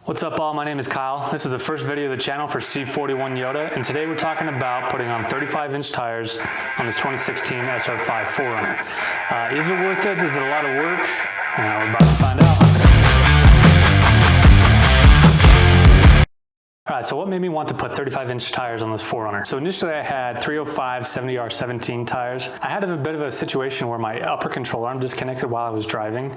What's up all, my name is Kyle. This is the first video of the channel for C41 Yoda, and today we're talking about putting on 35-inch tires on this 2016 SR5 4runner. Is it worth it? Is it a lot of work? We're about to find out. Alright, so what made me want to put 35-inch tires on this 4runner? So initially I had 305 70R17 tires. I had a bit of a situation where my upper control arm disconnected while I was driving.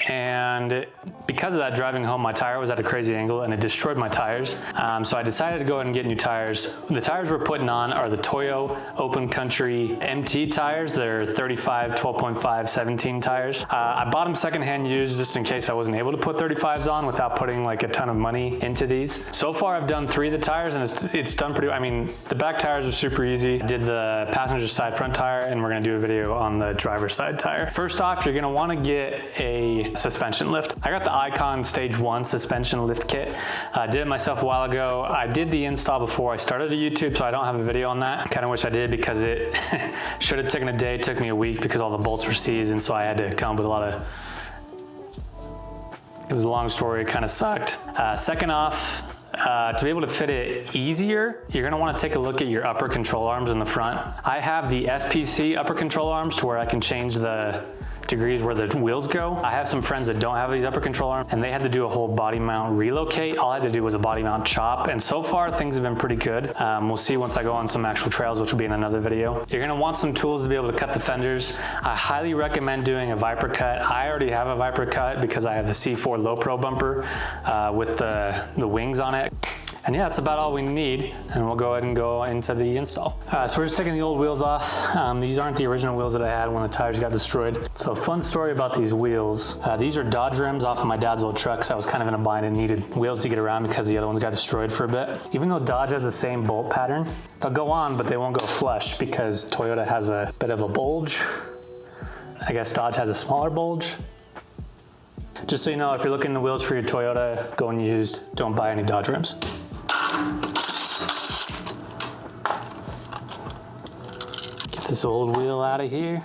And because of that, driving home, my tire was at a crazy angle and it destroyed my tires. So I decided to go ahead and get new tires. The tires we're putting on are the Toyo Open Country MT tires. They're 35, 12.5, 17 tires. I bought them secondhand used just in case I wasn't able to put 35s on without putting like a ton of money into these. So far I've done 3 of the tires and it's done pretty, I mean, the back tires are super easy. I did the passenger side front tire and we're gonna do a video on the driver's side tire. First off, you're gonna wanna get a suspension lift. I got the Icon Stage 1 suspension lift kit. I did it myself a while ago. I did the install before I started a YouTube, so I don't have a video on that. Kind of wish I did because it should have taken a day. It took me a week because all the bolts were seized, and so I had to come up with a lot of... It was a long story, it kind of sucked. Second off, to be able to fit it easier, you're gonna wanna take a look at your upper control arms in the front. I have the SPC upper control arms to where I can change the degrees where the wheels go. I have some friends that don't have these upper control arms and they had to do a whole body mount relocate. All I had to do was a body mount chop, and so far things have been pretty good. We'll see once I go on some actual trails, which will be in another video. You're gonna want some tools to be able to cut the fenders. I highly recommend doing a Viper cut. I already have a Viper cut because I have the C4 Low Pro bumper with the wings on it. And yeah, that's about all we need, and we'll go ahead and go into the install. So we're just taking the old wheels off. These aren't the original wheels that I had when the tires got destroyed. So fun story about these wheels. These are Dodge rims off of my dad's old truck, so I was kind of in a bind and needed wheels to get around because the other ones got destroyed for a bit. Even though Dodge has the same bolt pattern, they'll go on, but they won't go flush because Toyota has a bit of a bulge. I guess Dodge has a smaller bulge. Just so you know, if you're looking at the wheels for your Toyota going used, don't buy any Dodge rims. Get this old wheel out of here.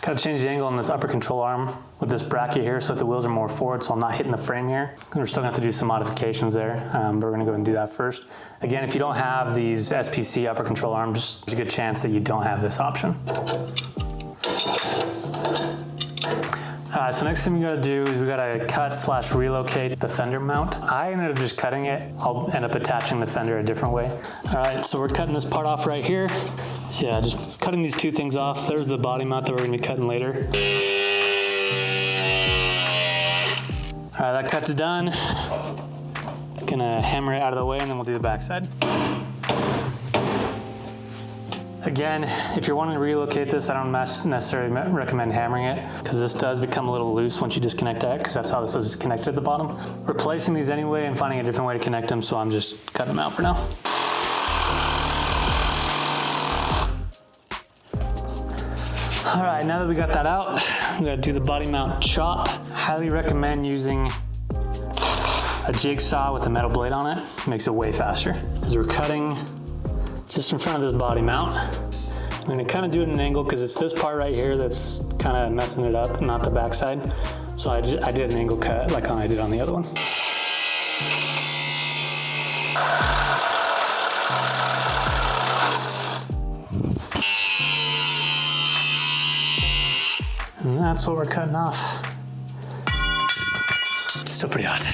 Gotta change the angle on this upper control arm with this bracket here so that the wheels are more forward so I'm not hitting the frame here. And we're still gonna have to do some modifications there, but we're gonna go and do that first. Again, if you don't have these SPC upper control arms, there's a good chance that you don't have this option. So next thing we gotta do is we gotta cut / relocate the fender mount. I ended up just cutting it. I'll end up attaching the fender a different way. All right, so we're cutting this part off right here. So yeah, just cutting these 2 things off. There's the body mount that we're gonna be cutting later. All right, that cut's done. Gonna hammer it out of the way and then we'll do the backside. Again, if you're wanting to relocate this, I don't necessarily recommend hammering it because this does become a little loose once you disconnect that, because that's how this is connected at the bottom. Replacing these anyway and finding a different way to connect them, so I'm just cutting them out for now. All right, now that we got that out, I'm gonna do the body mount chop. Highly recommend using a jigsaw with a metal blade on it. Makes it way faster. As we're cutting just in front of this body mount, I'm gonna kind of do it at an angle because it's this part right here that's kind of messing it up, not the backside. So I did an angle cut like I did on the other one. And that's what we're cutting off. Still pretty hot.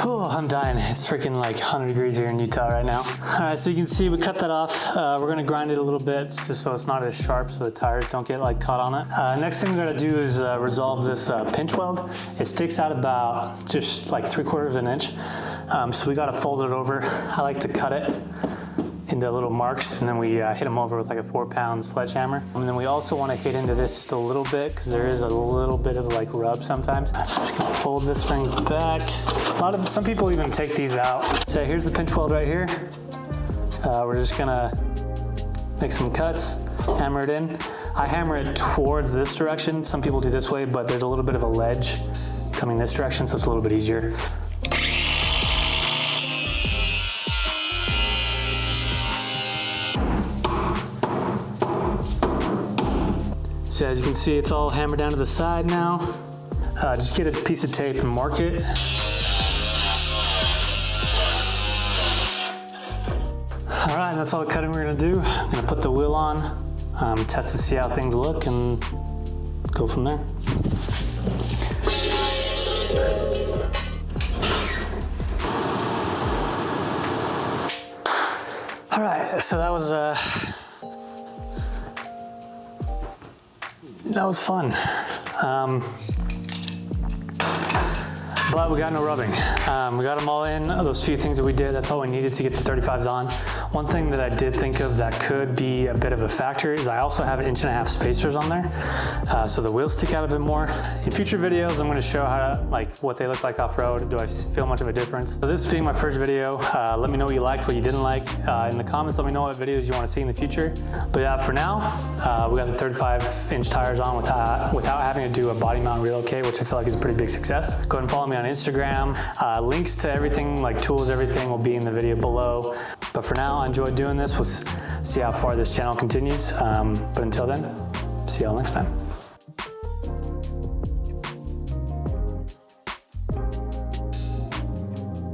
Oh, I'm dying. It's freaking like 100 degrees here in Utah right now. All right, so you can see we cut that off. We're gonna grind it a little bit just so it's not as sharp so the tires don't get like caught on it. Next thing we're gonna do is resolve this pinch weld. It sticks out about just like 3/4 of an inch. So we gotta fold it over. I like to cut it into little marks, and then we hit them over with like a 4-pound sledgehammer. And then we also want to hit into this just a little bit because there is a little bit of like rub sometimes. So I'm just gonna fold this thing back. Some people even take these out. So here's the pinch weld right here. We're just gonna make some cuts, hammer it in. I hammer it towards this direction. Some people do this way, but there's a little bit of a ledge coming this direction, so it's a little bit easier. So as you can see, it's all hammered down to the side now. Just get a piece of tape and mark it. All right, that's all the cutting we're gonna do. I'm gonna put the wheel on, test to see how things look, and go from there. All right, so that was fun. But we got no rubbing. We got them all in, those few things that we did, that's all we needed to get the 35s on. One thing that I did think of that could be a bit of a factor is I also have 1.5 inch spacers on there. So the wheels stick out a bit more. In future videos, I'm gonna show how to, like, what they look like off-road. Do I feel much of a difference? So this being my first video, let me know what you liked, what you didn't like. In the comments, let me know what videos you wanna see in the future. But yeah, for now, we got the 35-inch tires on without having to do a body mount relocate, which I feel like is a pretty big success. Go ahead and follow me on Instagram. Links to everything, like tools, everything will be in the video below. But for now, I enjoyed doing this. We'll see how far this channel continues. But until then, see y'all next time.